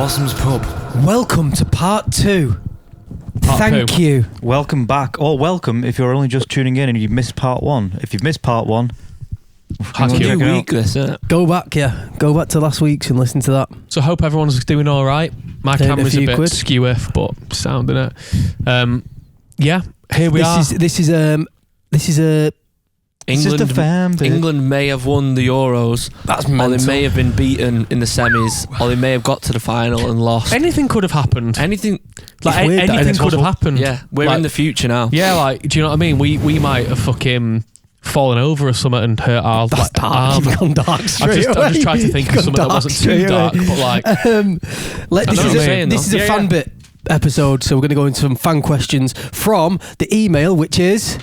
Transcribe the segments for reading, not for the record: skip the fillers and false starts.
Blossom's Pub. Welcome to part 2. Thank you. Welcome back, or welcome if you're only just tuning in and you've missed part 1. If you've missed part 1, It's a new week, this, isn't it? Go back to last week's and listen to that. So I hope everyone's doing all right. My camera's a bit skew but sounding it. Here we are. This is a England may have won the Euros. That's or mental. they may have been beaten in the semis, or they may have got to the final and lost. Anything could have happened. Anything Anything could have happened. Yeah, we're in the future now. Yeah, like, do you know what I mean? We might have fucking fallen over or something and hurt our arm. You've gone dark straight I'm just trying to think of something that wasn't too dark, but like... this is a fan bit episode, so we're going to go into some fan questions from the email, which is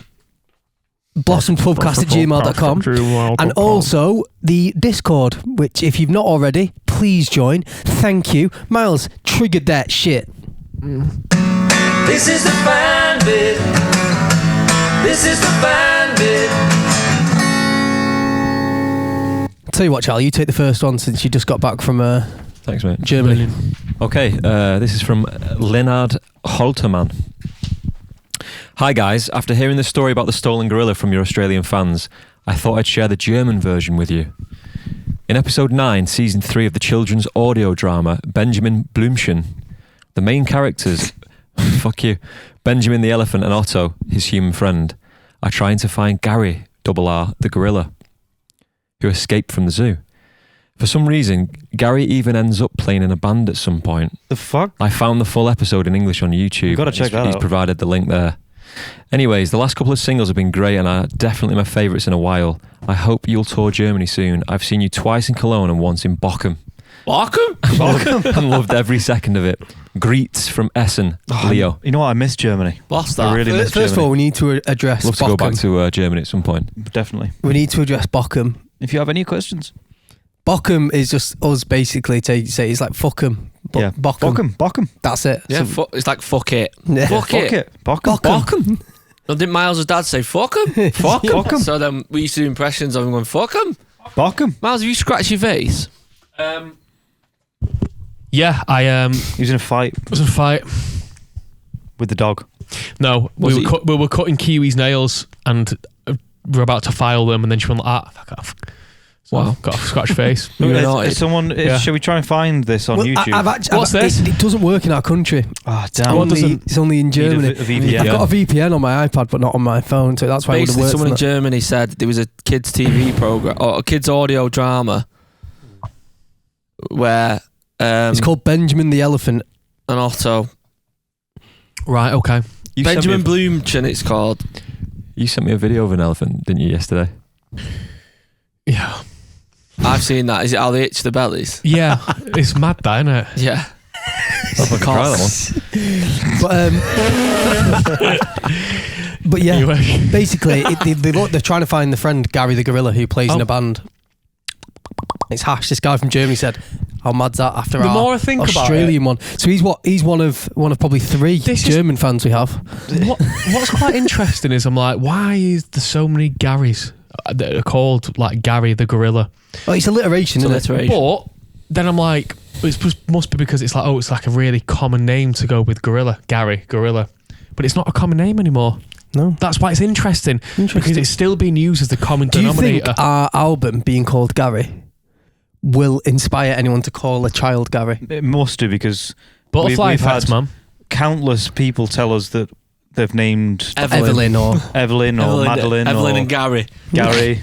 blossomspubcast@gmail.com, and also the Discord, which if you've not already, please join. Thank you. Miles, triggered that shit. This is the fan bit. This is the fan bit. Tell you what, Charlie, you take the first one since you just got back from Thanks, mate. Germany. Okay, this is from Leonard Holterman. Hi guys, after hearing the story about the stolen gorilla from your Australian fans, I thought I'd share the German version with you. In episode 9, season 3 of the children's audio drama Benjamin Blümchen, the main characters, Benjamin the elephant and Otto, his human friend, are trying to find Gary, R, the gorilla, who escaped from the zoo. For some reason, Gary even ends up playing in a band at some point. The fuck? I found the full episode in English on YouTube. You've got to check that out. He's provided the link there. Anyways, the last couple of singles have been great and are definitely my favourites in a while. I hope you'll tour Germany soon. I've seen you twice in Cologne and once in Bochum. Bochum? And loved every second of it. Greets from Essen, Leo. You know what? I miss Germany. What's that? I really miss First of Germany. all, we need to address Love to Bochum. go back to Germany at some point. Definitely. We need to address Bochum. If you have any questions. Bochum is just us basically to say it's like fuck 'em. Yeah. Bochum. That's it. Yeah, So- it's like fuck it. Yeah. Fuck it. Bochum. Well, didn't Miles' dad say fuck him? Fuck him. So then we used to do impressions of him going fuck him. Bochum. Miles, have you scratched your face? Yeah, I He was in a fight was in a fight. with the dog. No, we were cutting Kiwi's nails and we're about to file them, and then she went like, fuck off. So Wow. got a scratch face. Should we try and find this on Well, YouTube? What's this? It doesn't work in our country. Damn. It's only in Germany. Need a VPN. I've got a VPN on my iPad, but not on my phone, so that's why it would Basically, work. someone in Germany said there was a kids' TV program or a kids' audio drama where It's called Benjamin the Elephant. and Otto. Right, okay. Benjamin Blümchen, it's called. You sent me a video of an elephant, didn't you, yesterday? Yeah. I've seen that. Is it how they itch the bellies? Yeah, it's mad that, isn't it? Yeah. I'll fucking try that one. But yeah, Anyway. basically, they're trying to find the friend Gary the gorilla who plays in a band. It's Hash. This guy from Germany said, "How mad's that?" After The our more I think about Australian one, so he's one of probably 3 German fans we have. What's quite interesting is I'm like, why is there so many Garys that are called like Gary the gorilla? Oh, it's alliteration, isn't it? But then I'm like, it must be because it's like a really common name to go with gorilla, Gary, gorilla. But it's not a common name anymore. No. That's why it's interesting. Because it's still being used as the common Do you denominator. think our album being called Gary will inspire anyone to call a child Gary? It must do, because Butterfly we've effect, had man. countless people tell us that they've named Evelyn or Madeline Evelyn or and Gary. Gary.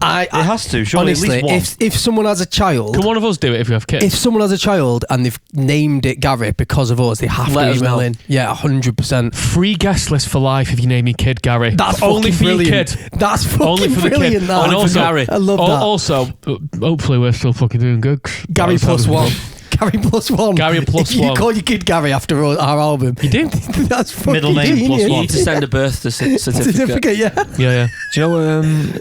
It has to, surely. Honestly, at least one. if someone has a child, Can one of us do it if we have kids? if someone has a child and they've named it Gary because of us, they have Let to us email know. in. Yeah, 100%. Free guest list for life if you name your kid Gary. That's only fucking for brilliant. your kid. That's fucking Only for the brilliant. kid. That. And also, Gary. I love that. Also, hopefully we're still fucking doing good. Gary plus one. Gary plus one. Gary plus if you one. call your kid Gary after our album, You do? that's fucking Middle name plus genius. You one. need to send a birth certificate. certificate. Yeah. Yeah. Do you know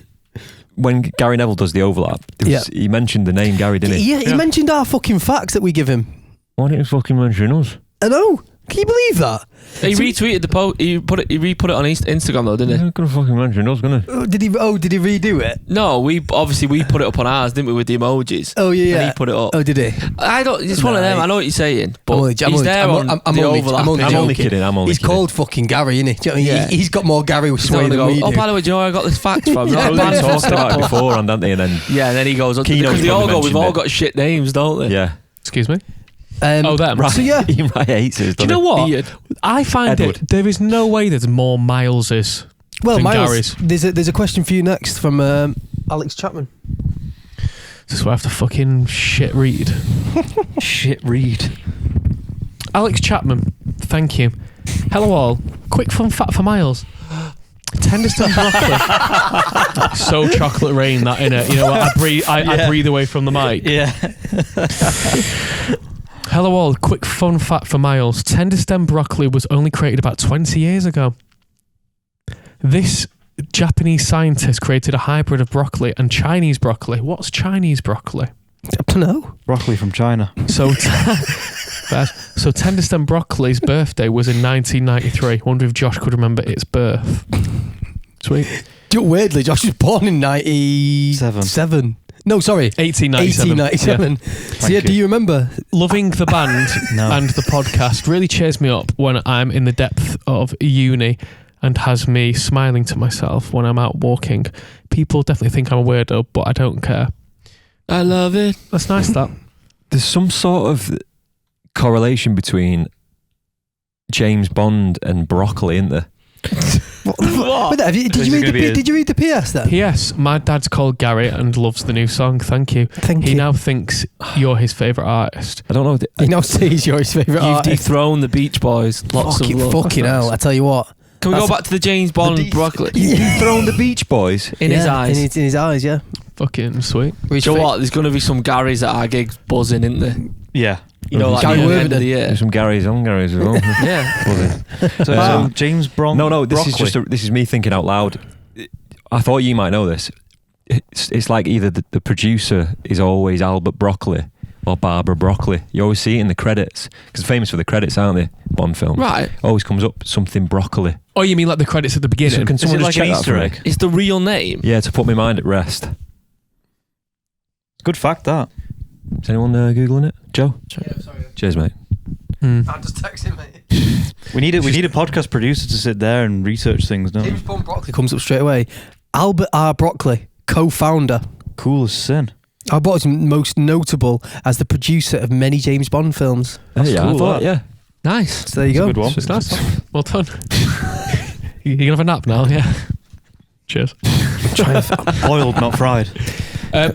when Gary Neville does the overlap, he mentioned the name Gary, didn't he? Yeah, he mentioned our fucking facts that we give him. Why didn't you fucking mention us? I know. Can you believe that? He retweeted the post. He re-put it on Instagram though, didn't he? I'm gonna fucking mention us, gonna. Did he redo it? No, we put it up on ours, didn't we, with the emojis? Oh yeah. And he put it up. Oh, did he? I don't. It's one of them. I know what you're saying, but I'm only kidding. He's called fucking Gary, isn't he? Do you know what I mean? He's got more Gary sway than we do. Oh, by the way, do you know where I got this fact from? We've talked about it before, and then then he goes. Keno's Because we've all mentioned got shit names, don't they? yeah. Excuse me. Them. Right. So yeah. He hates it. Do you know what? Beard. I find Edward. it. There is no way there's more Mileses. Well, than Miles, Gary's. there's a question for you next from Alex Chapman. This is where I have to fucking shit read. Shit read. Alex Chapman, thank you. Hello all. Quick fun fact for Miles. Tenderston broccoli. So chocolate rain that in it. You know what? I breathe away from the mic. Yeah. Hello all. Quick fun fact for Miles. Tenderstem broccoli was only created about 20 years ago. This Japanese scientist created a hybrid of broccoli and Chinese broccoli. What's Chinese broccoli? I don't know. Broccoli from China. So Tenderstem broccoli's birthday was in 1993. Wonder if Josh could remember its birth. Sweet. Weirdly, Josh was born in 97. No, sorry. 1897. 1897. So yeah, do you remember? Loving the band No. and the podcast really cheers me up when I'm in the depth of uni and has me smiling to myself when I'm out walking. People definitely think I'm a weirdo, but I don't care. I love it. That's nice, that. There's some sort of correlation between James Bond and broccoli, isn't there? What? Did you read the PS then? P.S. My dad's called Gary and loves the new song. Thank you. He now thinks you're his favourite artist. I don't know. He now says you're his favourite You've artist. dethroned the Beach Boys. Lots of love. Fucking hell, I tell you what. Can we go back to the James Bond broccoli? You dethroned the Beach Boys In his eyes. In his eyes, yeah. Fucking sweet. Do you know what? There's going to be some Garys at our gigs buzzing, isn't there? Yeah. You know, like Gary near the Worthington. end of the year. There's some Garys on Garys as well. Yeah. So James Bond. No. This broccoli. is this is me thinking out loud. I thought you might know this. It's like either the producer is always Albert Broccoli or Barbara Broccoli. You always see it in the credits because famous for the credits, aren't they? Bond films. Right. Always comes up something broccoli. Oh, you mean like the credits at the beginning? Can someone it just like check an that for Easter me? egg? It's the real name. Yeah, to put my mind at rest. Good fact, that. Is anyone Googling it? Joe? Yeah, sorry. Cheers, mate. I'm just texting, mate. We need a podcast producer to sit there and research things, don't we? James Bond Broccoli comes up straight away. Albert R. Broccoli, co-founder. Cool as sin. Albert is most notable as the producer of many James Bond films. Yeah, I cool, thought, that. yeah. Nice. So there you That's go. a good one. It's nice. Well done. You gonna have a nap now? Yeah. Cheers. Boiled, not fried.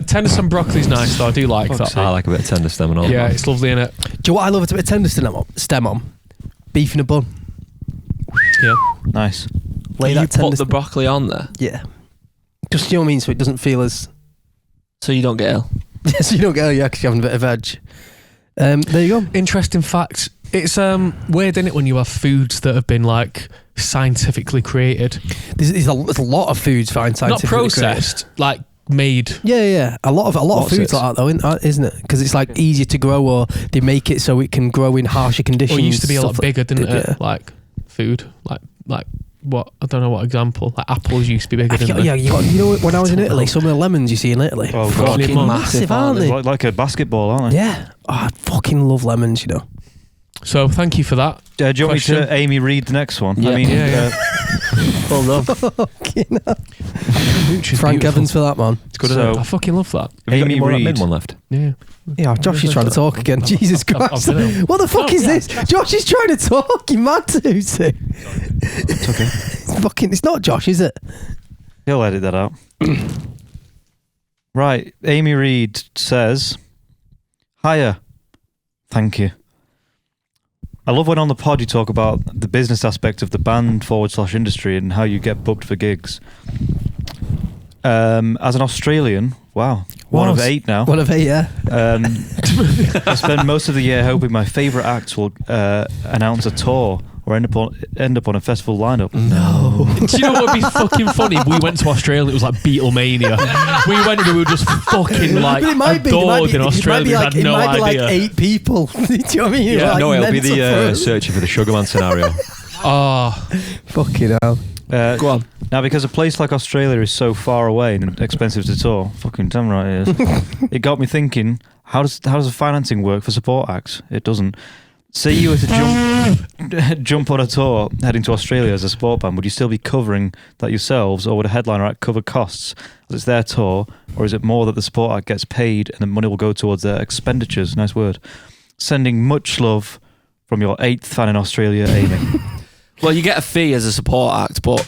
Tenderson broccoli's nice though. I do like that. I like a bit of tender stem and all. Yeah, it's lovely in it. Do you know what I love a bit of tender stem on? Beef in a bun. Yeah. Nice. Lay You that put tender the stem. broccoli on there Yeah. Just, you know what I mean? So it doesn't feel as... so you don't get ill. so you don't get, because you're having a bit of veg. There you go. Interesting fact. It's weird, isn't it, when you have foods that have been like scientifically created, There's a lot of foods find not scientifically processed, like made. created. Yeah. A lot of What's foods it? like that though, isn't it? Because it's like easier to grow, or they make it so it can grow in harsher conditions. Well, it used to be a lot stuff bigger, didn't it? yeah. Like food, like what? I don't know what example. Like apples used to be bigger, didn't they? Yeah, you know when I was in Italy, some of the lemons you see in Italy, Oh, God. fucking Lemon. massive, aren't they? Like a basketball, aren't they? Yeah. Oh, I fucking love lemons, you know. So thank you for that. Do you want Question. me to Amy read the next one? Yeah. I mean, Yeah. Well done. Fucking hell. Mooch is Frank beautiful. Evans for that, man. It's good. So- I fucking love that. Have you got Amy any more of that Reid. mid one left? Yeah. Yeah, Josh is trying to talk again. Jesus I've Christ. been ill. What the fuck is this? Josh is trying to talk. You mad to It's okay. It's fucking. It's not Josh, is it? He'll edit that out. Right. Amy Reid says, "Hiya. Thank you. I love when on the pod you talk about the business aspect of the band / industry and how you get booked for gigs. As an Australian, wow, one of 8 now. One of 8, yeah. I spend most of the year hoping my favourite acts will announce a tour or end up on a festival lineup? No. Do you know what would be fucking funny? We went to Australia. It was like Beatlemania. We went and we were just fucking like adored in Australia. We had no idea. It might be like idea. 8 people. Do you know what I mean? Yeah, Like no, it'll be mental the for searching for the Sugarman scenario. Oh, fucking hell. Go on. Now, because a place like Australia is so far away and expensive to tour, fucking damn right it is. It got me thinking: how does the financing work for support acts? It doesn't. Say you were to jump on a tour heading to Australia as a support band, would you still be covering that yourselves, or would a headliner act cover costs as it's their tour, or is it more that the support act gets paid and the money will go towards their expenditures? Nice word. Sending much love from your 8th fan in Australia, Amy. Well, you get a fee as a support act, but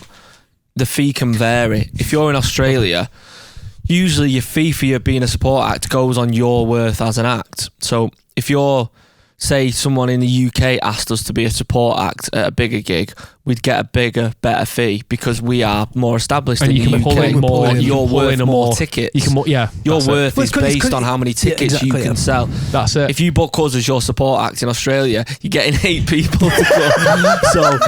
the fee can vary. If you're in Australia, usually your fee for you being a support act goes on your worth as an act. So if you're, say, someone in the UK asked us to be a support act at a bigger gig, we'd get a bigger, better fee because we are more established and in you the can UK. pull in more. You're worth more tickets. You can, yeah, your that's worth it. is based on how many tickets you can sell. That's it. If you book us as your support act in Australia, you're getting 8 people to come. So,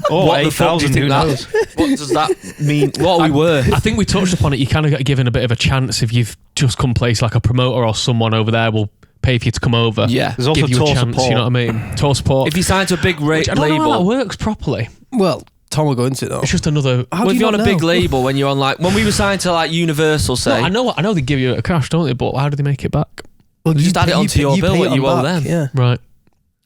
what the fuck do you think that? What does that mean? What are we worth? I think we touched upon it. You kind of get given a bit of a chance if you've just come place, like a promoter or someone over there will pay for you to come over. Yeah. There's also give you tour a chance. support. You know what I mean? Tour support. If you sign to a big Which I don't know how that label, works properly. Well, Tom will go into it though. It's just another. How well, do if you you're on not a big know? label, when you're on like when we were signed to like Universal, say, No, I know they give you a cash, don't they? But how do they make it back? Well, just add it onto your bill pay what it you on owe back, them. Yeah. Right.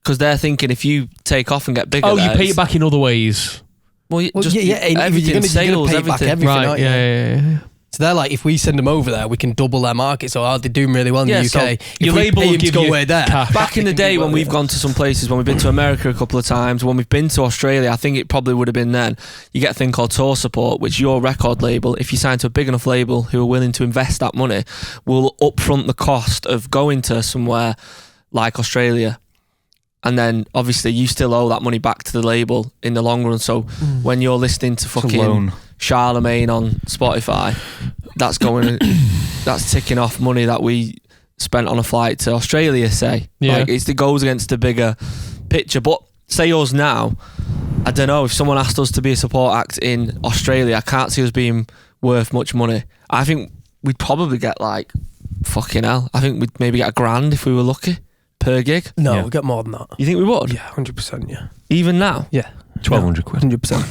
because they're thinking if you take off and get bigger, Oh, you pay it back in other ways. Well, Well, just everything, everything, you're sales, gonna pay back everything. everything, Right. aren't you? Yeah. So they're like, if we send them over there, we can double their market. So they're doing really well in Yeah, the so UK. If your we label pay will them to give go you away there. cash. Back in the day when we've gone to some places, when we've been to America a couple of times, when we've been to Australia, I think it probably would have been then, you get a thing called tour support, which your record label, if you sign to a big enough label who are willing to invest that money, will upfront the cost of going to somewhere like Australia. And then obviously you still owe that money back to the label in the long run. So when you're listening to fucking Charlemagne on Spotify, that's ticking off money that we spent on a flight to Australia, say. Yeah. Like it goes against the bigger picture. But say us now, I don't know, if someone asked us to be a support act in Australia, I can't see us being worth much money. I think we'd probably get like, fucking hell, I think we'd maybe get $1,000 if we were lucky per gig. No, Yeah. we get more than that. You think we would? Yeah, 100%. Yeah, Even now? yeah, 1,200 quid. 100%.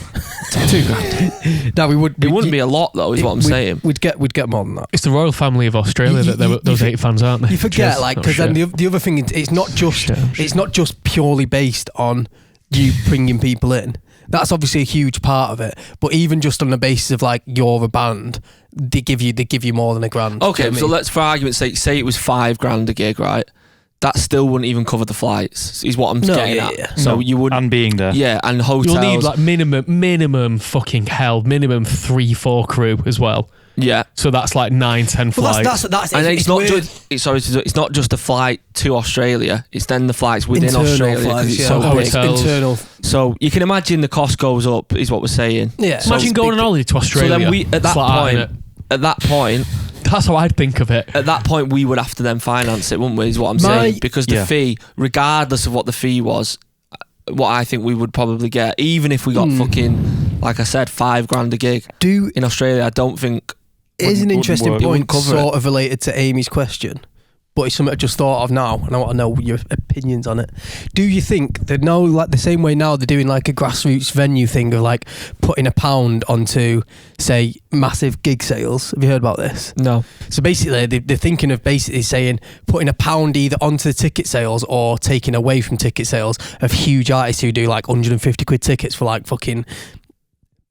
$2,000. No, we would. It wouldn't be a lot though, is what I'm saying. We'd get more than that. It's the royal family of Australia that they were, those 8 fans, aren't they? You forget, Cheers. like, Oh, because then shit. the other thing is, it's not just Shit. it's not just purely based on you bringing people in. That's obviously a huge part of it. But even just on the basis of like you're a band, they give you more than $1,000. Okay, Do you know so what I mean? let's, for argument's sake, say it was $5,000 a gig, right? That still wouldn't even cover the flights, is what I'm getting at. Yeah. So No, you would, and being there. yeah, and hotels. You'll need like minimum fucking hell, minimum 3-4 crew as well. yeah. So that's like 9-10 Well, flights. that's And it's not weird. just it's not just a flight to Australia. It's then the flights within Internal Australia because flights, it's yeah. so big. Hotels. internal. So you can imagine the cost goes up, is what we're saying. Yeah. So Imagine it's going big- on holiday to Australia. So then we It's like that, at that point, that's how I'd think of it. we would have to then finance it, wouldn't we? Is what I'm My- saying, because the fee, regardless of what the fee was, what I think we would probably get, even if we got fucking, like I said, $5,000 a gig in Australia, I don't think. Is an wouldn't interesting work. It wouldn't point, cover sort of related to Amy's question, but it's something I just thought of now, and I want to know your opinions on it. Do you think that now, like the same way now, they're doing like a grassroots venue thing of like putting £1 onto, say, massive gig sales? Have you heard about this? No. So basically, they're thinking of basically saying putting £1 either onto the ticket sales or taking away from ticket sales of huge artists who do like 150 quid tickets for like fucking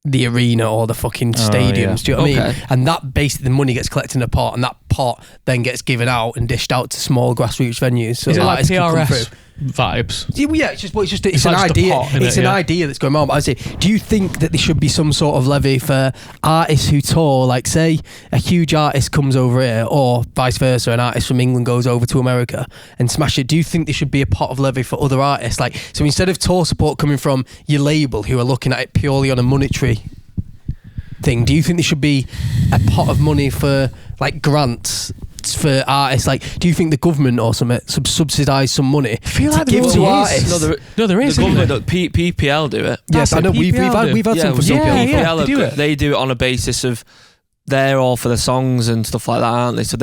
the arena or the fucking stadiums. yeah. Do you know what I mean? Okay. And that basically, the money gets collected in a pot, and that pot then gets given out and dished out to small grassroots venues. So Is it like artists can come PRS through. vibes? Yeah, it's just It's an like just a idea. pot, innit? It's an Yeah. idea that's going on. But I say, do you think that there should be some sort of levy for artists who tour? Like, say, a huge artist comes over here, or vice versa, an artist from England goes over to America and smash it. Do you think there should be a pot of levy for other artists? Like, so instead of tour support coming from your label, who are looking at it purely on a monetary thing, do you think there should be a pot of money for like grants for artists? Like, do you think the government or something subsidise some money I feel to like give there to already artists? is. No, there is. The isn't government, there? PPL do it. Yes, That's I know. what We've PPL had do. some from yeah, PPL. yeah. PPL, they do it. they do it on a basis of they're all for the songs and stuff like that, aren't they? So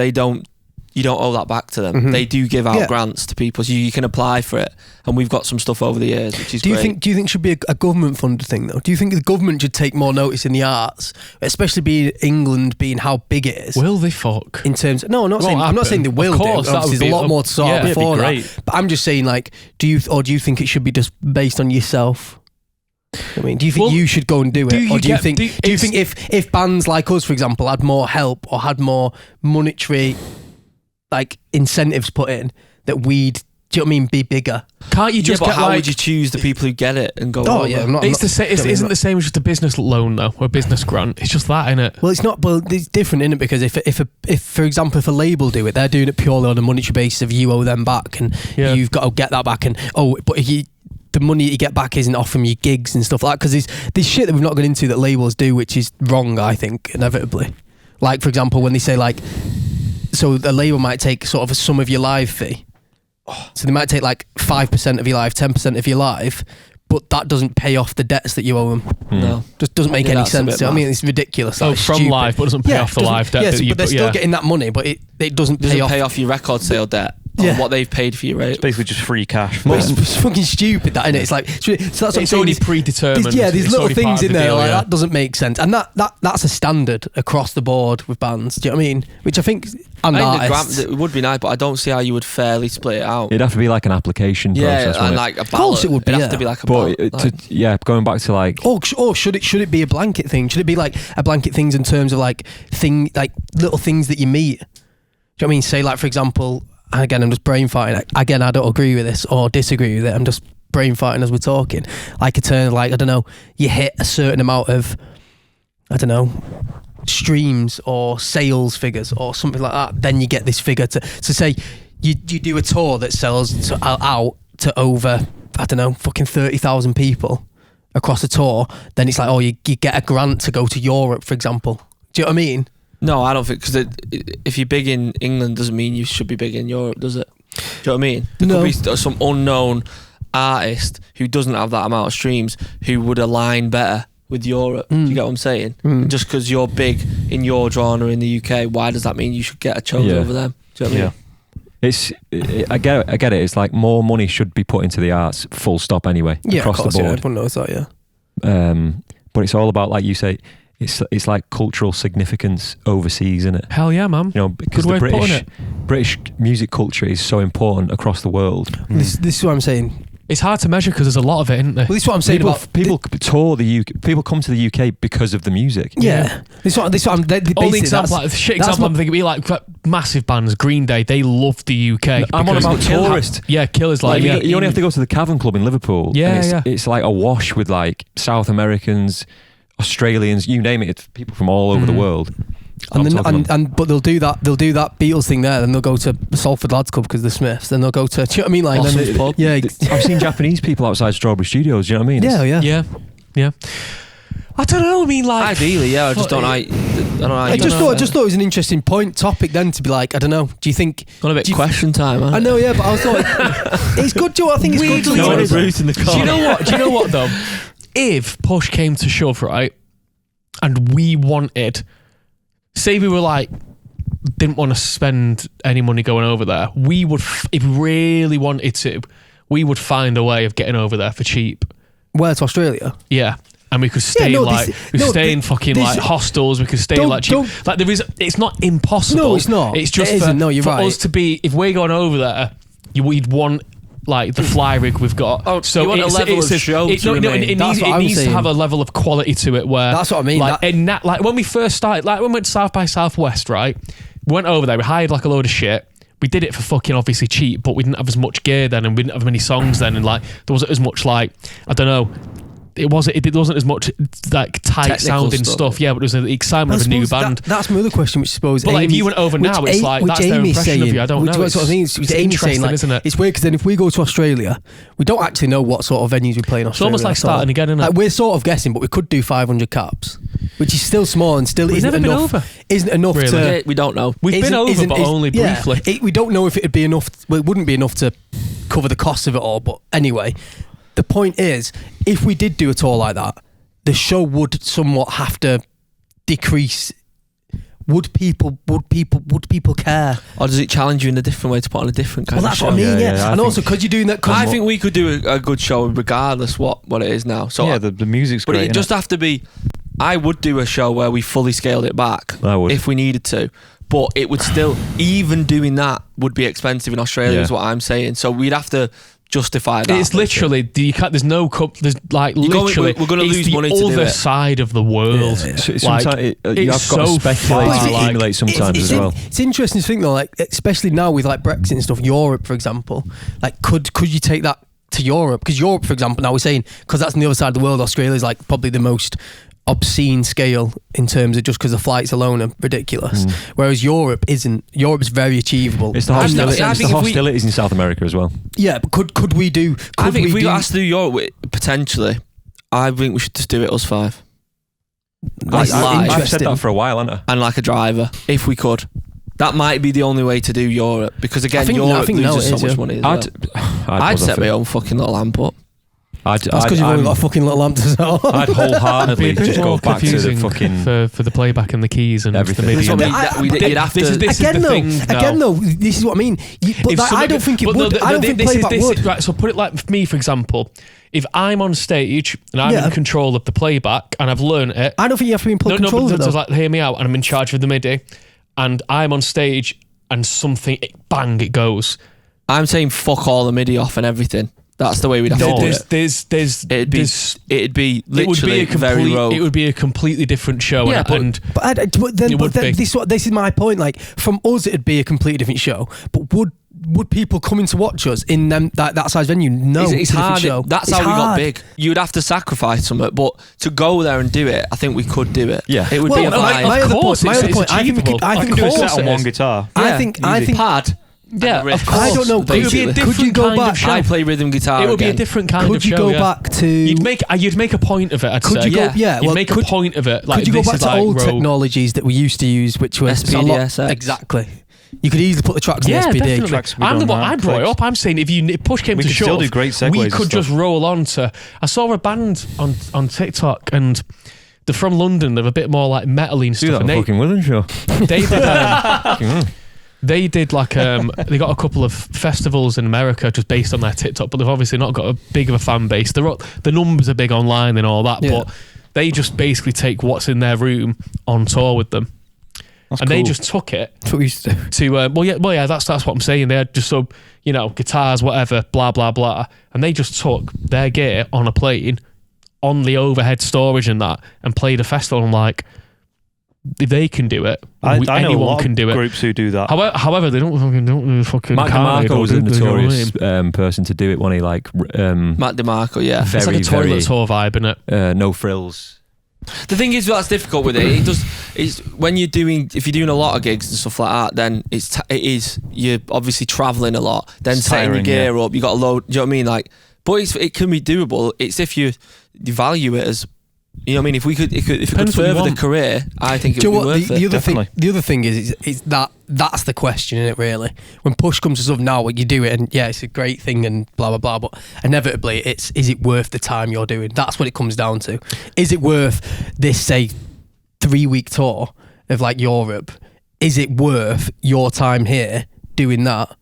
you don't owe that back to them. Mhm. They do give out Yeah. grants to people, so you can apply for it. And we've got some stuff over the years, which is Do you great. think it should be a government funded thing though? Do you think the government should take more notice in the arts, especially being England, being how big it is? Will they fuck? In terms, no, I'm not Won't saying they happen. will. Of course, do. that Obviously, would there's be a lot more to sort yeah, out it'd be before that. great. But I'm just saying, like, do you think it should be just based on yourself? I mean, do you think Well, you should go and do it, do you or do you get- think? do- Do you think if bands like us, for example, had more help or had more monetary, like, incentives put in, that we'd, do you know what I mean, be bigger? Can't you just but get how like? would you choose the people who get it and go? Oh over? yeah, I'm not. It's the same. don't Isn't know. the same as just a business loan though, or a business grant? It's just that, innit? Well, it's not. Well, it's different, isn't it? Because if for example, if a label do it, they're doing it purely on a monetary basis of you owe them back, and Yeah. you've got to get that back. And but if the money that you get back isn't off from your gigs and stuff like that. Because there's shit that we've not gone into that labels do, which is wrong. I think inevitably. Like for example, when they say like, so a label might take sort of a sum of your live fee. So they might take like 5% of your live, 10% of your live, but that doesn't pay off the debts that you owe them. No. Just doesn't make Yeah, any that's a sense. bit I mean, mad. it's ridiculous. Oh, Like, from stupid. live, but doesn't pay off the doesn't- live debt. Yes, that you but they're put- still yeah. getting that money, but it doesn't Doesn't pay off. your record sale debt Yeah. on what they've paid for you, right? It's basically just free cash. Well, it's fucking stupid, that, isn't it? It's like, so that's what I'm It's saying. already is- predetermined. there's It's little already part things of in the there deal, like yeah. that doesn't make sense, and that's a standard across the board with bands. Do you know what I mean? Which I think, and I think the artists. grant, it would be nice, but I don't see how you would fairly split it out. It'd have to be like an application Yeah, process. and wouldn't like a ballot. course it would be, It'd yeah. have to be like a But ballot. going back to like Or should it be a blanket thing? Should it be like a blanket things in terms of like little things that you meet? Do you know what I mean? Say like, for example, and again, I'm just brain farting. Again, I don't agree with this or disagree with it. I'm just brain farting as we're talking. Like a turn, like, I don't know, you hit a certain amount of, I don't know, streams or sales figures or something like that, then you get this figure to say you do a tour that sells out to over, I don't know, fucking 30,000 people across a tour, then it's like, oh, you get a grant to go to Europe, for example. Do you know what I mean? No, I don't think, because if you're big in England doesn't mean you should be big in Europe, does it? Do you know what I mean? There No. could be some unknown artist who doesn't have that amount of streams who would align better with Europe. Do you get what I'm saying? Just because you're big in your genre in the UK, why does that mean you should get a chose Yeah. over them? Do you know what I mean? I get it. It's like more money should be put into the arts, full stop. Anyway, Yeah, across of course, the yeah, board. everyone knows that, yeah. But it's all about, like you say, it's like cultural significance overseas, isn't it? Hell yeah, man. You know, because Good way the of putting British music culture is so important across the world. This is what I'm saying. It's hard to measure because there's a lot of it, isn't there? Well, this is what I'm saying People, about people tour the UK. People come to the UK because of the music. Yeah, this is what I'm. Only example, like, shit that's example my- I'm thinking, be like massive bands, Green Day, they love the UK. I'm on because- about tourists. Yeah, Killers like, Like, yeah. you only have to go to the Cavern Club in Liverpool. Yeah, and yeah. It's like a wash with like South Americans, Australians, you name it. It's people from all over the world. And I'm then, talking about- but they'll do that Beatles thing there, then they'll go to the Salford Lads Club because they're Smiths, then they'll go to, do you know what I mean? Like, Awesome then they- pub. yeah, I've seen Japanese people outside Strawberry Studios. Do you know what I mean? yeah, yeah. Yeah. I don't know, I mean, like... Ideally, yeah. I just don't know. I don't know. I just thought it was an interesting topic then to be like, I don't know. Do you think? Got a bit do you- question time. I know, yeah, but I was thought it's good, Joe. I think it's good. Weirdly, To no, know. it's Bruce in the Do corner. you know what though? If push came to shove, right, and we wanted, say we were like, didn't want to spend any money going over there, we would, if we really wanted to, we would find a way of getting over there for cheap. Where to Australia? Yeah. And we could stay no, in like, this- we no, stay in fucking this- like hostels. We could stay in Don't- like cheap. don't- Like there is, it's not impossible. No, it's not. It's just It isn't. No, you're for right. us to be. If we're going over there, we'd want like the fly rig we've got. Oh, you want a level of show to remain. It That's needs, what it I'm needs to saying. have a level of quality to it where That's what I mean, Like, that- like when we first started, like when we went to South by Southwest, right? We went over there. We hired like a load of shit. We did it for fucking obviously cheap, but we didn't have as much gear then, and we didn't have many songs then, and like there wasn't as much like, I don't know. It wasn't as much like tight Technical sounding stuff. stuff. Yeah, but it was the excitement I of a new suppose band. that's my other question, which I suppose. But like, if Amy- you went over now, which it's A- like, which that's their Amy's impression of saying, you. I don't know. That's what I mean. It's It's Amy's saying, interesting, like, isn't it? it's weird because then if we go to Australia, we don't actually know what sort of venues we play in It's Australia. almost like that's all. starting again, isn't it? Like, we're sort of guessing, but we could do 500 caps. which is still small and still We've isn't never been enough. over. Isn't enough Really? to. We don't know. We've been over, but only briefly. We don't know if it'd be enough. Well, it wouldn't be enough to cover the cost of it all. But anyway, the point is, if we did do a tour like that, the show would somewhat have to decrease. Would people care? Or does it challenge you in a different way to put on a different kind Well, of that's show? what I mean. Yeah, Yeah, I and think- also because you're doing that. I think we could do a good show regardless what it is now. So yeah, the music's but great. it just have to be. I would do a show where we fully scaled it back I would. if we needed to, but it would still, even doing that would be expensive in Australia. Yeah. Is what I'm saying. So we'd have to justify that. It's literally you can't. There's no cup. There's like You're going- literally. we're gonna it's lose the money to do other it. side of the world. So Like, sometimes you it's have got so to speculate far, and like- accumulate sometimes as well. It's interesting to think though, like especially now with like Brexit and stuff. Europe, for example, like could you take that to Europe? Because Europe, for example, now we're saying because that's on the other side of the world. Australia is like probably the most obscene scale in terms of just because the flights alone are ridiculous. Whereas Europe isn't. Europe's very achievable. It's the I think- hostilities, I it's think the if we- hostilities in South America as well. Yeah, but could we do? I think if we do, got asked to do Europe, potentially, I think we should just do it us five. That's live. I've said interesting. that for a while, haven't I? And like a driver, if we could. That might be the only way to do Europe because again, I think Europe now loses it so is, much yeah. money. As well. I'd bother set for- my own fucking little amp up. That's because you've only got a fucking little lamp to sell. I'd It'd wholeheartedly be a bit just go more back to the confusing fucking. for the playback and the keys and Everything. the MIDI. That's what I and mean. I- You'd have this to. is this again, is the though, thing. again, now. though, this is what I mean. But If that, I somebody- don't think it but would. no, I don't think playback would. Right, so put it like me, for example. If I'm on stage and I'm Yeah. in control of the playback and I've learned it, I don't think you have to be in no, control but of it. just though. like hear me out, and I'm in charge of the MIDI, and I'm on stage and something, bang, it goes. I'm saying fuck all the MIDI off and everything. That's the way we'd have to do it. It'd be literally very rogue. It would be a completely different show. Yeah, but- and But then It would be. this is my point. Like from us, it'd be a completely different show. But would people coming to watch us in that size venue? No, It's a different hard. show. That's It's how we got hard. big. You'd have to sacrifice something, but to go there and do it, I think we could do it. Yeah. It would Well, be a my vibe. other course point. it's I think we achievable. could. I I think can we do a could. set on it one is. guitar. I think. Pad. yeah, riff. of course. I don't know. It would be a Could you different go kind back- of show. I play rhythm guitar. It would be a again. different kind Could of you show. go yeah. back to? You'd make a point of it. I'd Could say. you go? Yeah. Yeah. You'd Well, make a point of it. Like could you go this back is to like old rogue. technologies that we used to use, which was a lot- SPDSX. exactly. You could easily put the tracks in Yeah, SPD. definitely. Tracks we I'm the don't one. have, I brought it tracks. up. I'm saying if push came We to could shove, still do great segues we and could stuff. just roll on to. I saw a band on TikTok and they're from London. They're a bit more like metal-y and Do stuff. that And on fucking William show. they did like they got a couple of festivals in America just based on their TikTok, but they've obviously not got a big of a fan base. The numbers are big online and all that, Yeah. but they just basically take what's in their room on tour with them. That's And they cool. just took it That's what we used to do. to well yeah that's what I'm saying. They had just guitars, whatever, blah blah blah, and they just took their gear on a plane on the overhead storage and that and played a festival. I'm like, if they can do it, I know a anyone lot can of do it. groups who do that. However, they don't fucking. Matt can't they? DeMarco was a You know what I notorious mean? person to do it when he like Matt DeMarco, yeah. very It's like a toilet very tour vibe, isn't it? no frills. The thing is, that's difficult with it. It's when if you're doing a lot of gigs and stuff like that, then you're obviously traveling a lot. Then It's setting your tiring, gear up, you got a load. Do you know what I mean? Like, but it can be doable. It's if you value it as, you know what I mean. If it could Depends what you further the want. career, I think it Do would you know be what? worth The it. other thing. Definitely. The other thing is that's the question, isn't it? Really, when push comes to shove, now you do it, and yeah, it's a great thing, and blah blah blah. But inevitably, is it worth the time you're doing? That's what it comes down to. Is it worth this, say, 3-week tour of like Europe? Is it worth your time here doing that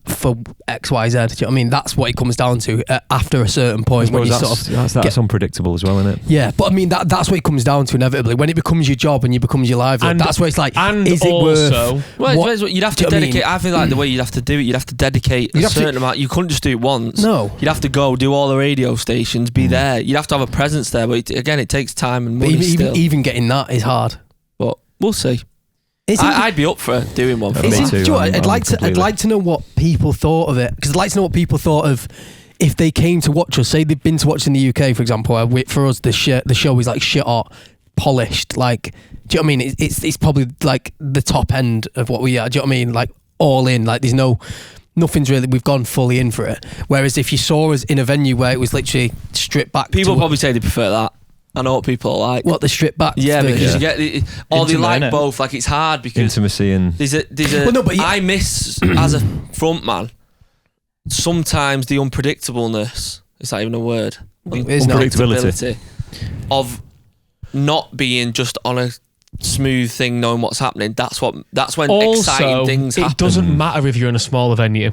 for X, Y, Z? Do you know what I mean? That's what it comes down to after a certain point when you that's get- unpredictable as well, isn't it? yeah, but I mean that's what it comes down to inevitably when it becomes your job and it becomes your livelihood. And- That's where it's like, and is it also- worth? Well, what- it's what you'd have do to you know what I dedicate. mean? I feel like the way you'd have to do it, you'd have to dedicate a You'd have to- certain amount. You couldn't just do it once. No. You'd have to go do all the radio stations, be there. You'd have to have a presence there. But again, it takes time and But money still. even getting that is hard. But we'll see. It's even- I'd be up for doing one. For Me It's that. in- too, do you know what, I'm I'd like completely- to know what people thought of it, because I'd like to know what people thought of if they came to watch us. Say they've been to watch in the UK, for example. For us, the show is like shit hot, polished. Like, do you know what I mean? It's probably like the top end of what we are. Do you know what I mean? Like all in. Like there's nothing's really. We've gone fully in for it. Whereas if you saw us in a venue where it was literally stripped back, People to, probably say they prefer that. I know what people are like. What, the stripped back? Yeah, because Yeah. you get it, or they Intimate, like innit? both. Like it's hard because Intimacy and there's a Well, no, but yeah. I miss as a front man sometimes the unpredictableness. Is that even a word? It is now. Unpredictability. of not being just on a smooth thing, knowing what's happening. That's when exciting Also, things it happen. doesn't matter if you're in a smaller venue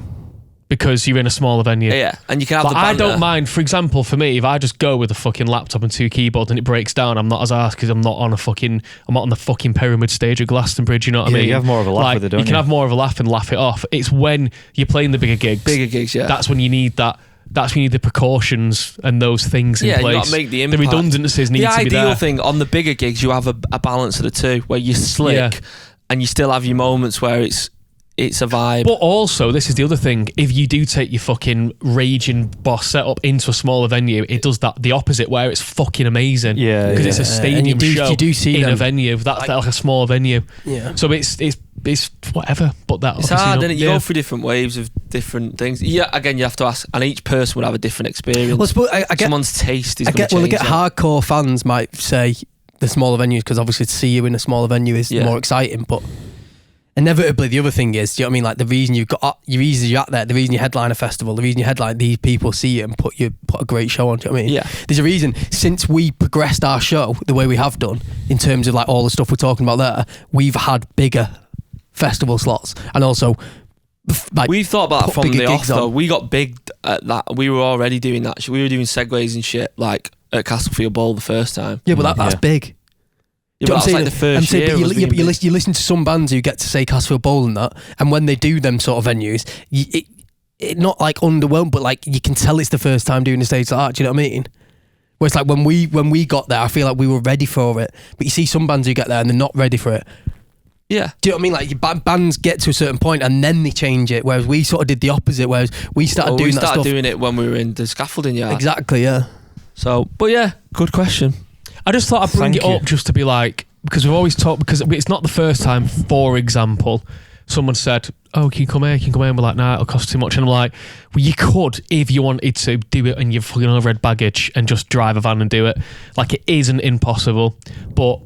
because you're in a smaller venue. Yeah, and you can have Like, the I banter. don't mind. For example, for me, if I just go with a fucking laptop and 2 keyboards and it breaks down, I'm not as arsed because I'm not on the fucking pyramid stage at Glastonbury. Do you know what I Yeah, mean? you have more of a laugh Like, with it, don't you can you? have more of a laugh and laugh it off. It's when you're playing the bigger gigs. Bigger gigs, yeah. That's when you need that. That's when you need the precautions and those things in Yeah, place. you got to make the The impact. redundancies need The to be ideal there. thing on the bigger gigs, you have a balance of the two, where you're slick Yeah. and you still have your moments where it's a vibe. But also, this is the other thing. If you do take your fucking raging boss setup into a smaller venue, it does that the opposite, where it's fucking amazing. Yeah, because yeah. it's a And stadium show you do see in them. a venue. That's like a small venue. Yeah. So it's whatever. But that It's obviously hard, not- isn't it? You yeah. go through different waves of different things. Yeah, again, you have to ask, and each person would have a different experience. Well, I suppose I get. Someone's taste is I going get. to Well, I change. get that. hardcore fans might say the smaller venues because obviously to see you in a smaller venue is Yeah. more exciting, but. Inevitably, the other thing is, do you know what I mean? Like the reason you're out there, the reason you headline a festival, the reason you headline, these people see you and put a great show on. Do you know what I mean? Yeah. There's a reason. Since we progressed our show the way we have done, in terms of like all the stuff we're talking about there, we've had bigger festival slots, and also like We've thought about that put from bigger the off gigs on. though. We got big at that. We were already doing that. We were doing segues and shit like at Castlefield Bowl the first time. Yeah, but that's Yeah. big. Yeah, Do but you know that was what like the first I'm saying? year. But was being big. you listen to some bands who get to say Castlefield Bowl and that, and when they do them sort of venues, it not like underwhelmed, but like you can tell it's the first time doing a stage like that. Do you know what I mean? Where it's like when we got there, I feel like we were ready for it, but you see some bands who get there and they're not ready for it. Yeah. Do you know what I mean? Like bands get to a certain point and then they change it, whereas we sort of did the opposite. Whereas we started Well, doing we that started stuff. doing it when we were in the scaffolding yard. Exactly, yeah. So, but yeah, good question. I just thought I'd bring Thank it you. up just to be like, because we've always talked, because it's not the first time, for example, someone said, oh, can you come here? And we're like, nah, it'll cost too much. And I'm like, well, you could, if you wanted to do it and you've fucking overhead baggage and just drive a van and do it. Like, it isn't impossible, but...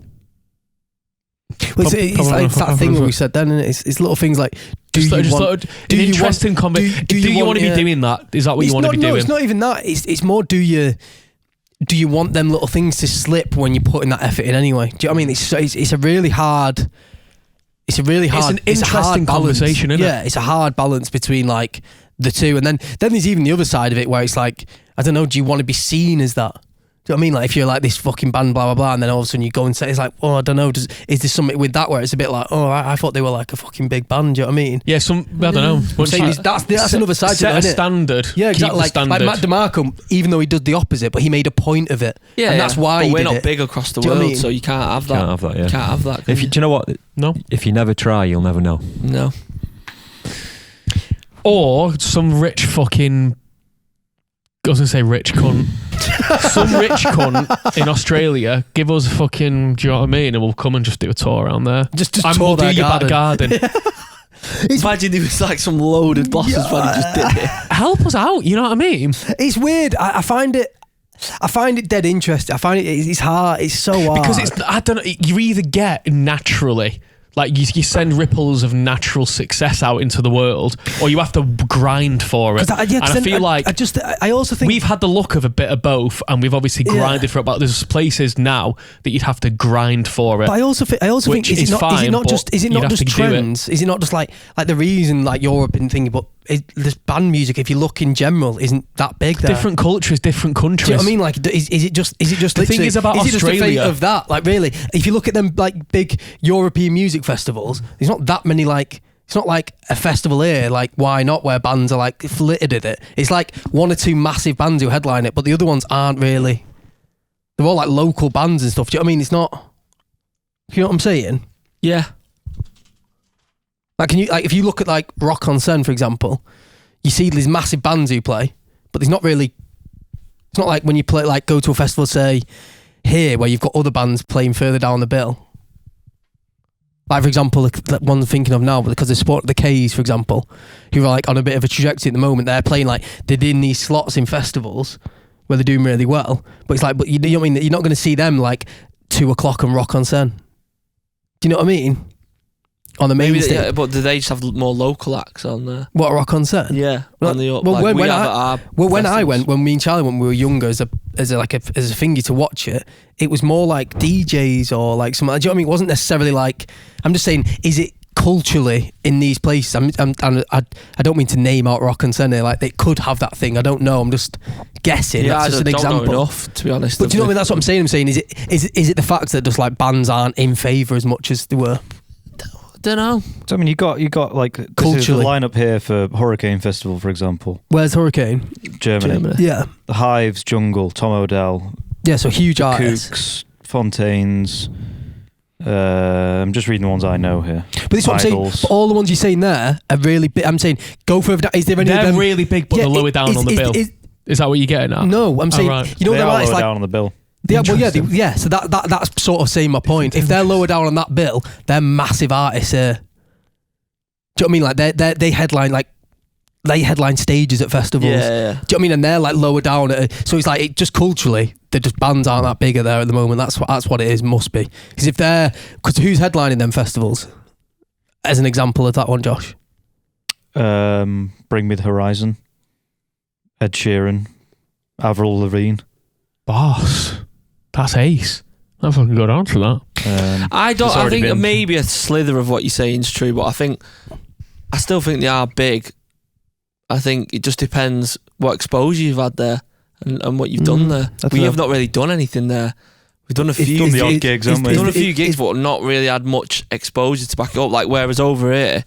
Well, it's like that thing that we said then, and it's little things like, do you want to be doing that? Is that what you want to be doing? No, it's not even that. It's more, do you want them little things to slip when you're putting that effort in anyway? Do you know what I mean? It's a really hard. It's a really hard. It's an interesting conversation, isn't it? Yeah, it's a hard balance between like the two, and then there's even the other side of it where it's like, I don't know, do you want to be seen as that? Do you know what I mean? Like if you're like this fucking band, blah blah blah, and then all of a sudden you go and say, it's like, oh, I don't know, is there something with that where it's a bit like, oh, I thought they were like a fucking big band. Do you know what I mean? Yeah, I don't know. I'm saying that's another side to set it, a isn't it? standard. Yeah, Keep exactly. the Like standard. Matt DeMarco, even though he did the opposite, but he made a point of it. Yeah, and that's why but he we're did not it. big across the Do you know what I world, mean? so you can't have that. Can't have that, yeah. Can't have that. If you, do you know what? No. If you never try, you'll never know. No. Or some rich fucking... I was going to say rich cunt. Some rich cunt in Australia give us a fucking... Do you know what I mean? And we'll come and just do a tour around there. Just And tour we'll do their your back garden. Imagine there was like some loaded bosses when he just did it. Help us out, you know what I mean? It's weird. I find it dead interesting. I find it's hard. It's so hard. Because it's... I don't know. You either get naturally... Like you send ripples of natural success out into the world, or you have to grind for it. And I feel like I also think we've had the luck of a bit of both, and we've obviously grinded for it. But there's places now that you'd have to grind for it. But I also think Which is is it fine, not but just you'd have to do it. trends? Is it not just like the reason like Europe and thinking, but this band music, if you look in general, isn't that big there? Different cultures, different countries. Do you know what I mean? Like, is it just The thing literally- is about it just the fate Australia- of that? Like, really, if you look at them like big European music festivals, there's not that many. Like, it's not like a festival here, like Why Not, where bands are like flitted at it. It's like one or two massive bands who headline it, but the other ones aren't really. They're all like local bands and stuff. Do you know what I mean? It's not. You know what I'm saying? Yeah. Like, can you like if you look at like Rock on Sen, for example, you see these massive bands who play, but there's not really. It's not like when you play like go to a festival, say here, where you've got other bands playing further down the bill. Like for example, the one I'm thinking of now, because they support the K's, for example, who are like on a bit of a trajectory at the moment. They're playing like they're in these slots in festivals where they're doing really well. But it's like, but you know what I mean? You're not going to see them like 2 o'clock and Rock on Sen. Do you know what I mean? On the main stage. But do they just have more local acts on there? What, Rock on Sen? Yeah. Well, on the up. well, like when we I- have at our When I festivals. went, when me and Charlie went, when we were younger, as a thingy to watch it, it was more like DJs or like something. Do you know what I mean? It wasn't necessarily like. I'm just saying, is it culturally in these places? I don't mean to name out Rock and Sen here, like they could have that thing. I don't know. I'm just guessing. Yeah, That's I just an don't example. know enough, to be honest. But do you know what I mean? That's what I'm saying. I'm saying, is it the fact that just like bands aren't in favour as much as they were? Don't know. So I mean, you got like this is the Culturally. lineup here for Hurricane Festival, for example, Where's Hurricane? Germany. Yeah, The Hives, Jungle, Tom Odell, yeah. So huge the artists. Kooks, Fontaines. I'm just reading the ones I know here. But this is what I'm saying. Idols. But all the ones you're saying there are really big. I'm saying go further down. Is there any of They're them? really big, but Yeah, they're lower down is- on the is- bill. Is that what you're getting at? No, I'm saying right. you know They them are artists lower like down on the bill. yeah, well, yeah, Interesting. yeah. So that's sort of saying my point. If they're lower down on that bill, they're massive artists here. Do you know what I mean? Like they headline stages at festivals. Yeah, yeah. Do you know what I mean? And they're like lower down. So it's like just culturally, they're just bands aren't that bigger there at the moment. That's what it is. Must be because who's headlining them festivals? As an example of that one, Josh. Bring Me the Horizon, Ed Sheeran, Avril Lavigne. Boss. That's ace. I fucking got on for that. I It's I already think been. maybe a slither of what you're saying is true, but I still think they are big. I think it just depends what exposure you've had there and what you've done there. that's We fair. have not really done anything there. We've done a It's few. done the odd it's- gigs, it's- haven't we? We've done a it's- few gigs, it's- but not really had much exposure to back it up. Like whereas over here,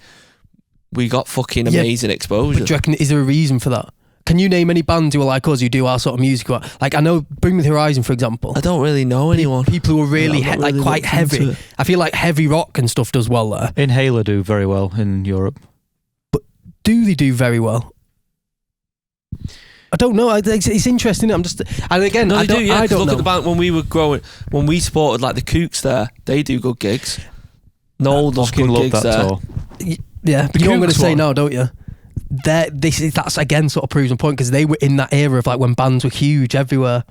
we got fucking Yeah, amazing exposure. But do you reckon, is there a reason for that? Can you name any bands who are like us who do our sort of music? Like I know Bring Me the Horizon, for example. I don't really know anyone. People who are really, Yeah, I've not like really quite looked into heavy. it. I feel like heavy rock and stuff does well there. Inhaler do very well in Europe. Do they do very well? I don't know. It's interesting. I'm just, and again, No, I they don't, do. Yeah, I 'cause don't look know. at the band when we were growing. When we supported like the Kooks there, they do good gigs. Noel does Fucking good love gigs that there. tour. Yeah, but you know what I'm going to Kooks say one. now, don't you? That's again sort of proves my point because they were in that era of like when bands were huge everywhere.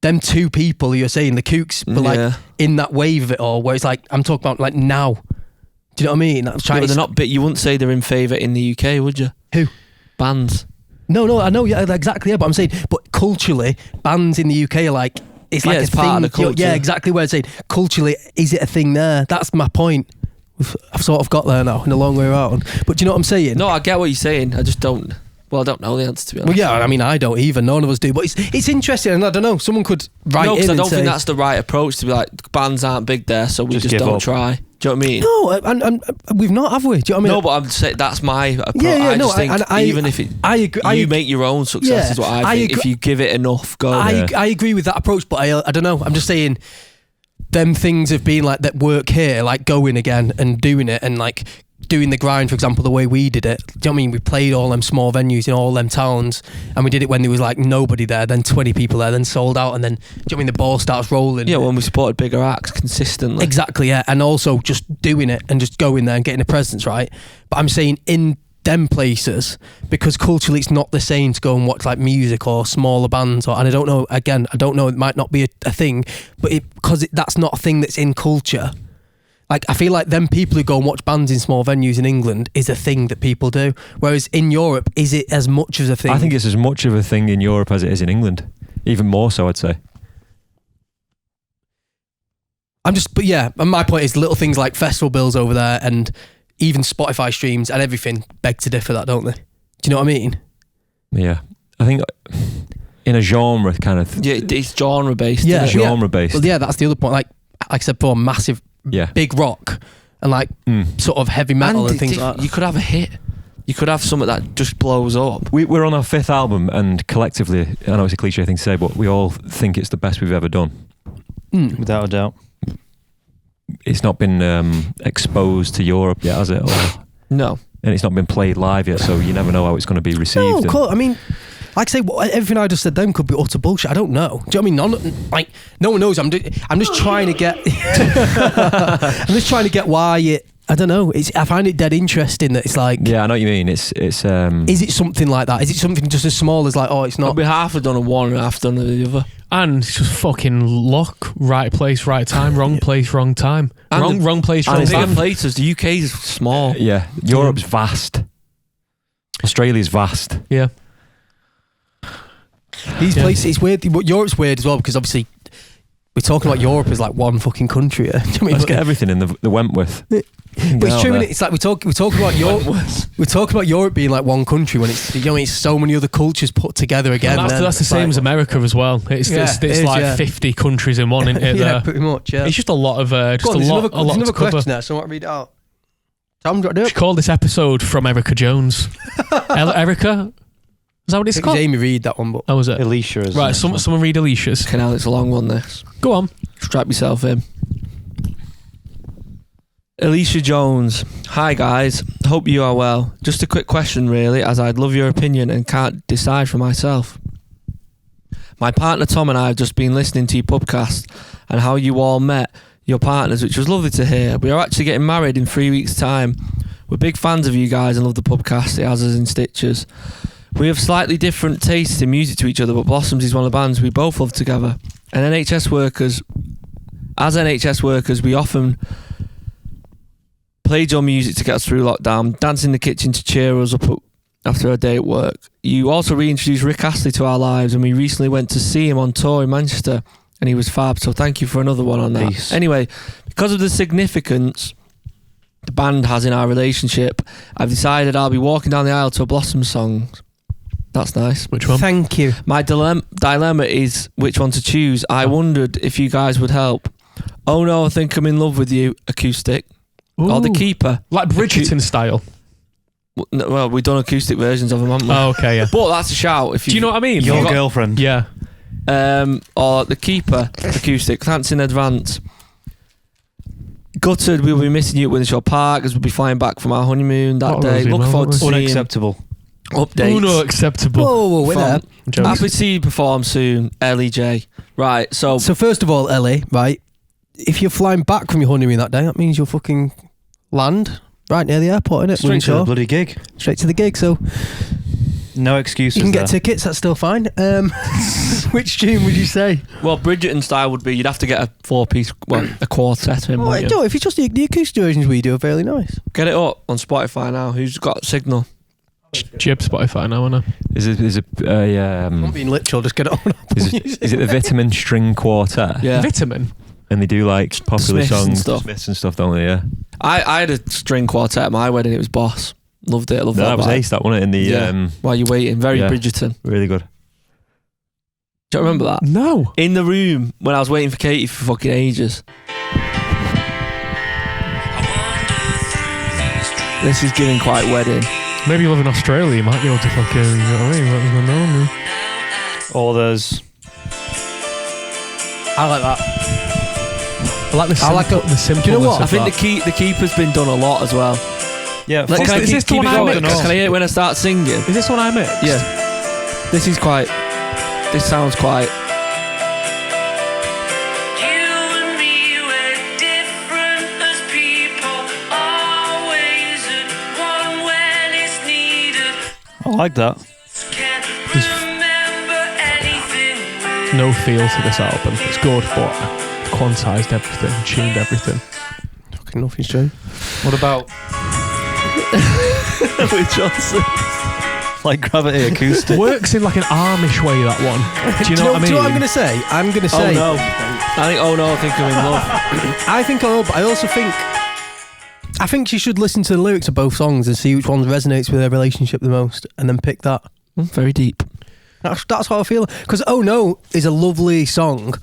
Them two people you're saying, the Kooks, were like Yeah. in that wave of it all, where it's like I'm talking about like now. Do you know what I mean? I'm Yeah, trying but to they're not. But you wouldn't say they're in favour in the UK, would you? Who? Bands. No, I know, yeah, exactly. Yeah, but I'm saying, but culturally, bands in the UK are like it's like Yeah, a it's thing. part of the culture. Yeah, exactly. Where I'm saying culturally, is it a thing there? That's my point. I've sort of got there now in a long way around. But do you know what I'm saying? No, I get what you're saying. I just don't. Well, I don't know the answer to be honest. Well, yeah, I mean, I don't even. None of us do. But it's interesting, and I don't know. Someone could write No, in because I and don't say, think that's the right approach to be like bands aren't big there, so we Just just give don't up. try. Do you know what I mean? No, and we've not, have we? Do you know what I mean? No, but I'm saying that's my approach. Yeah, I no, just think and I- even if it, I agree. you make your own success Yeah, is what I I think. agree- If you give it enough go. I agree with that approach, but I don't know. I'm just saying, them things have been like that work here, like going again and doing it and like doing the grind, for example, the way we did it. Do you know what I mean? We played all them small venues in all them towns, and we did it when there was like nobody there, then 20 people there, then sold out, and then do you know what I mean? The ball starts rolling. Yeah, when we supported bigger acts consistently. Exactly, yeah. And also just doing it and just going there and getting a presence, right? But I'm saying in them places, because culturally it's not the same to go and watch like music or smaller bands, and I don't know, again, I don't know, it might not be a thing, but because that's not a thing that's in culture. Like, I feel like them people who go and watch bands in small venues in England is a thing that people do. Whereas in Europe, is it as much as a thing? I think it's as much of a thing in Europe as it is in England. Even more so, I'd say. But yeah, and my point is little things like festival bills over there and even Spotify streams and everything beg to differ that, don't they? Do you know what I mean? Yeah. I think in a genre kind of... Yeah, it's genre based. Yeah. isn't it? genre based. Well, yeah, that's the other point. Like I said before, massive, Yeah. big rock and like sort of heavy metal and things like that. You could have a hit. You could have something that just blows up. We're on our 5th album, and collectively, I know it's a cliche thing to say, but we all think it's the best we've ever done. Without a doubt. It's not been exposed to Europe yet, has it? No. And it's not been played live yet, so you never know how it's going to be received. No, and- cool. I mean, like I say, everything I just said then could be utter bullshit. I don't know. Do you know what I mean? No one knows. I'm just trying to get. I'm just trying to get why it. I don't know. I find it dead interesting that it's like. Yeah, I know what you mean. It's Is it something like that? Is it something just as small as like, oh, it's It'll not? be half done on one and half done on the other. And it's just fucking luck. Right place, right time. Wrong place, wrong time. And Wrong place, And wrong it's time. different places. The UK is small. yeah. Europe's vast. Australia's vast. Yeah. These Yeah. places, it's weird. But Europe's weird as well because obviously we're talking about Europe as like one fucking country. Do you know what I mean? Let's get everything in the Wentworth. But it's true, innit? It's like we're talking about Europe. We're talking about Europe being like one country when it's, you know, it's so many other cultures put together again. That's the It's same like- as America as well. It's Yeah, it's it is, like yeah. 50 countries in one, isn't it? yeah, there? pretty much. Yeah. It's just a lot of just Go on, a there's lot another, there's to another cover. question there, so I want to read it out. Tom, do you want to do We it? should call this episode From Erica Jones. Erica? Is that what it's I think called? Amy read that one, but Oh, was it? Alicia is Right, someone read Alicia's. Canal, it's a long one, this. Go on. Strap yourself in. Alicia Jones. Hi guys, hope you are well. Just a quick question really, as I'd love your opinion and can't decide for myself. My partner Tom and I have just been listening to your Pubcast and how you all met your partners, which was lovely to hear. We are actually getting married in 3 weeks' time. We're big fans of you guys and love the Pubcast. It has us in stitches. We have slightly different tastes in music to each other, but Blossoms is one of the bands we both love together. And as NHS workers, we often played your music to get us through lockdown, dance in the kitchen to cheer us up after a day at work. You also reintroduced Rick Astley to our lives, and we recently went to see him on tour in Manchester, and he was fab, so thank you for another one on that. Peace. Anyway, because of the significance the band has in our relationship, I've decided I'll be walking down the aisle to a Blossom song. That's nice. Which one? thank you. My dilemma is which one to choose. I wondered if you guys would help. Oh no, I think I'm in love with you, acoustic. Or The Ooh. Keeper. Like Bridgerton style. Well, we've done acoustic versions of them, haven't we? Oh, okay, yeah. But that's a shout. If Do you know what I mean? Your You've got- girlfriend. Yeah. or The Keeper acoustic. Thanks in advance. Gutted, we'll be missing you at Windsor Park as we'll be flying back from our honeymoon that What day. was it, Look man? forward to seeing Unacceptable. updates. Unacceptable. Whoa, we're there. Jokes. Happy to see you perform soon, LEJ. Right, so So first of all, Ellie, right? If you're flying back from your honeymoon that day, that means you'll fucking land right near the airport, innit? Straight to the Windsor. bloody gig. Straight to the gig. So No excuses. you can get there. tickets. That's still fine. Which tune would you say? well, Bridgerton style would be you'd have to get a 4-piece, well, a quartet in. Oh, wouldn't you? no, if it's just the acoustic versions we do are fairly nice. Get it up on Spotify now. Who's got Signal? Jib Spotify now, isn't it? I'm not being literal. Just get it on. Is it the Vitamin String Quartet? Yeah. Vitamin. And they do like popular Smiths and songs, stuff. Smiths and stuff, don't they? Yeah. I had a string quartet at my wedding. It was Boss. Loved it. I loved No, that. that was vibe. ace, that wasn't it? In the Yeah. While you're waiting, very Yeah. Bridgerton. really good. Do you remember that? No. In the room when I was waiting for Katie for fucking ages. This is giving quite wedding. Maybe you live in Australia, you might be able to fucking, you know what I mean? What's going on? Or there's I like that. I like the I like simple, the simpleness Do you know what? I of think that. the keeper's been done a lot as well. yeah. Like, fuck can I it. keep, this the keep one it I going? mixed? Can I hear it when I start singing? Is this one I mixed? Yeah. This is quite. This sounds quite. I like that. No feel to this album. It's good, but quantized everything, tuned everything. Fucking nothing's true. What about With Johnson. like Gravity Acoustic? Works in like an Amish way, that one. Do you know what I mean? Do you know what I'm going to say? I'm going to say. Oh no. I think. Oh no. I think I'm in love. I think but I also think. I think you should listen to the lyrics of both songs and see which one resonates with their relationship the most, and then pick that. Very deep. That's how I feel. Because Oh No is a lovely song,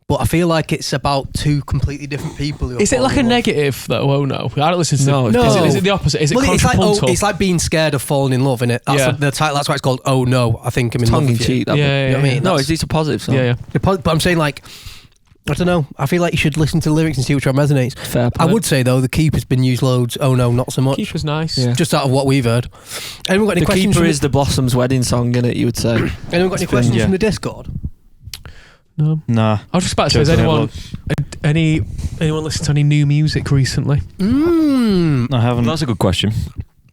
but I feel like it's about two completely different people. Who are Is it like a falling in love. negative though? Oh no, I don't listen to. No, No. Is it the opposite? Is it Well, it's like contrapuntal? it's like being scared of falling in love, innit? That's Yeah. the title. That's why it's called Oh No. I think I'm in love Tongue in with you. cheek. That yeah, bit. yeah, You know what I mean? No, That's- it's a positive song. yeah, yeah. But I'm saying, like, I don't know. I feel like you should listen to the lyrics and see which one resonates. Fair I point. would say though, the Keeper's been used loads. Oh No, not so much. Keeper's nice. Yeah. Just out of what we've heard. Anyone got any The questions? keeper from is the Blossom's wedding song, innit? You would say. Anyone got any It's been- questions yeah. from the Discord? No. Nah. I was just about to say, has Just have a anyone look. Anyone listen to any new music recently? I haven't. That's a good question.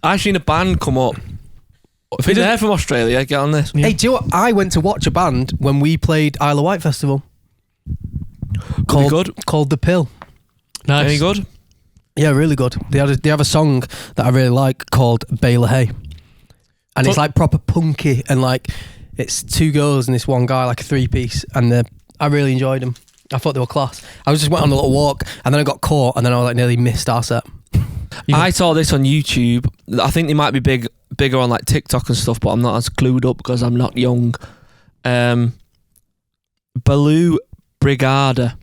I've seen a band come up. If you're there from Australia, get on this. Hey, do you know what? I went to watch a band when we played Isle of Wight Festival. Called The Pill. Nice. Any good? Yeah, really good. They have a song that I really like called Baler Hay. And it's like proper punky and like it's two girls and this one guy, like a three-piece, and I really enjoyed them. I thought they were class. I just went on a little walk and then I got caught and then I like nearly missed our set. I saw this on YouTube. I think they might be bigger on like TikTok and stuff, but I'm not as clued up because I'm not young. Baloo Brigada,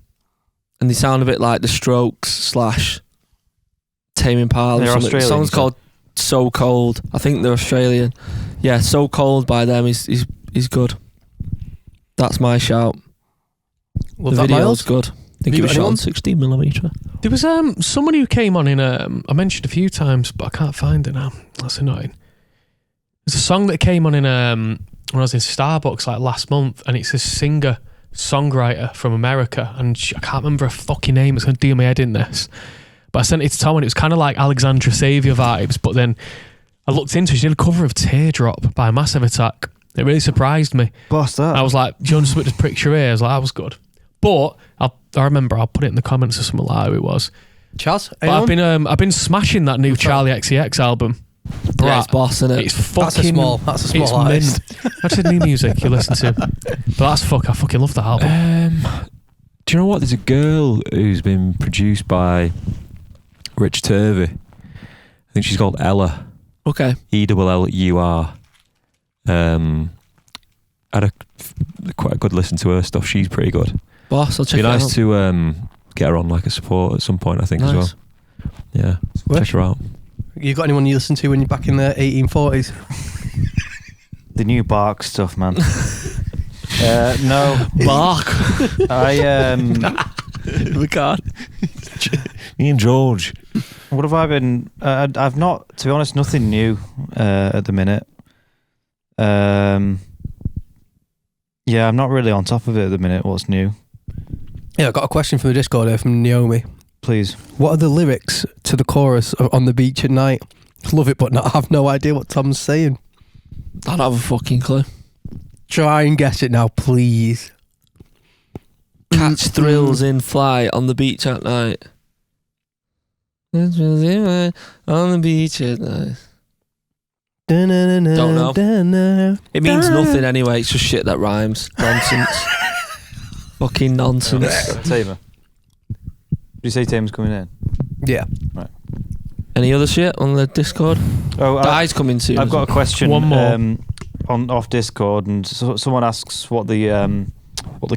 and they sound a bit like the Strokes / Tame Impala. They're The Australian, song's called So Cold. I think they're Australian. Yeah, So Cold by them is good. That's my shout. Love the that, video's Miles. good. I think it was shot on 16mm. There was someone who came on in I mentioned a few times, but I can't find it now. That's annoying. There's a song that came on in when I was in Starbucks like last month, and it's a singer-songwriter from America, and I can't remember her fucking name. It's going to do my head in this. But I sent it to Tom, and it was kind of like Alexandra Saviour vibes, but then I looked into it. She did a cover of Teardrop by Massive Attack. It really surprised me. Boss that. I was like, do you want to just prick your ear? I was like, that was good. But I remember I'll put it in the comments or something like how it was. Chaz, But I've been smashing that new Charlie XCX album. Yeah, it's boss, isn't it? It's fucking. That's a small it's artist. mint. That's the new music you listen to. But I fucking love that album. Do you know what? There's a girl who's been produced by Rich Turvey. I think she's called Ella. Okay. ELLUR. I had quite a good listen to her stuff. She's pretty good. Boss, I'll check It'd it be out. nice to get her on like a support at some point, I think, as well. Yeah, check her out. You got anyone you listen to when you're back in the 1840s? The new Bark stuff, man. No. Bark. We can't. Me and George. What have I been? I've not, to be honest, nothing new at the minute. Yeah, I'm not really on top of it at the minute. What's new? Yeah, I got a question from the Discord here from Naomi. Please. What are the lyrics to the chorus of On the Beach at Night? Love it, but I have no idea what Tom's saying. I don't have a fucking clue. Try and guess it now, please. Catch thrills in flight on the beach at night. On the beach at night. Don't know. It means nothing anyway. It's just shit that rhymes. Nonsense. Fucking nonsense. Tamer. Did you say Tamer's coming in? Yeah. Right. Any other shit on the Discord? Oh, Di's coming soon. I've got a question. One more. On off Discord, and someone asks what the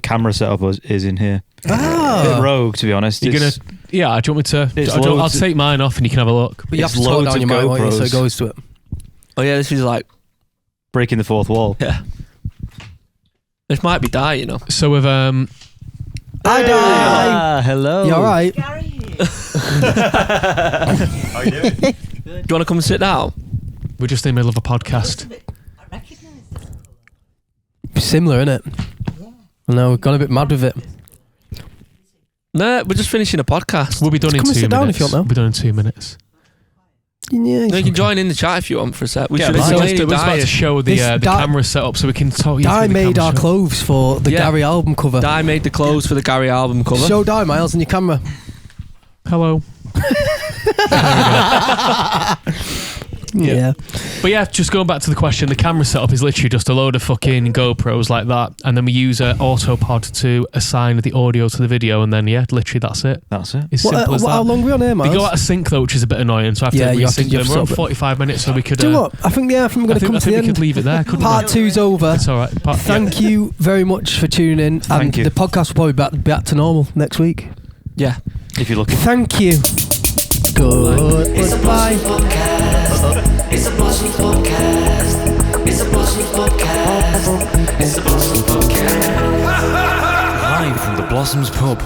camera setup is in here. A bit rogue, to be honest. You're gonna, yeah. Do you want me to? I'll take mine off, and you can have a look. But you have It's to slow loads down of your mic, won't you, so GoPros. it goes to it. Oh yeah, this is like, breaking the fourth wall. yeah. This might be Di, you know. So with Hi, Di. Hello. You alright? Gary here. How you doing? Do you want to come and sit down? we're just in the middle of a podcast. I recognise this colour. Similar, innit? Yeah. No, we've gone a bit mad with it. No, we're just finishing a podcast. We'll be done in Come and 2 sit minutes. down if you want now. We'll be done in 2 minutes. Yeah, No, you can join in the chat if you want for a sec. We Yeah, should but have so We're just about to show the This camera setup so we can talk. Di made our clothes for the Yeah. Gary album cover. Di made the clothes for the Gary album cover. Show Di, Miles, on your camera. Hello. Yeah. But yeah, just going back to the question, the camera setup is literally just a load of fucking GoPros like that, and then we use an Autopod to assign the audio to the video, and then yeah, literally that's it. That's it. It's simple as that. How long are we on here, We Miles? go out of sync though, which is a bit annoying, so I have Yeah, to you have to resync them. give We're on us up. 45 minutes, so we could. Do you know what? I think we're going to come to the I think end. we could leave it there. Couldn't Part we? 2's over. It's all right. Thank you very much for tuning in. And Thank you. the podcast will probably be back to normal next week. Yeah. If you're looking. Thank you. Good. It's a Goodbye. Blossom podcast. It's a Blossom podcast. It's a Blossom podcast. It's a Blossom podcast. Live from the Blossoms pub.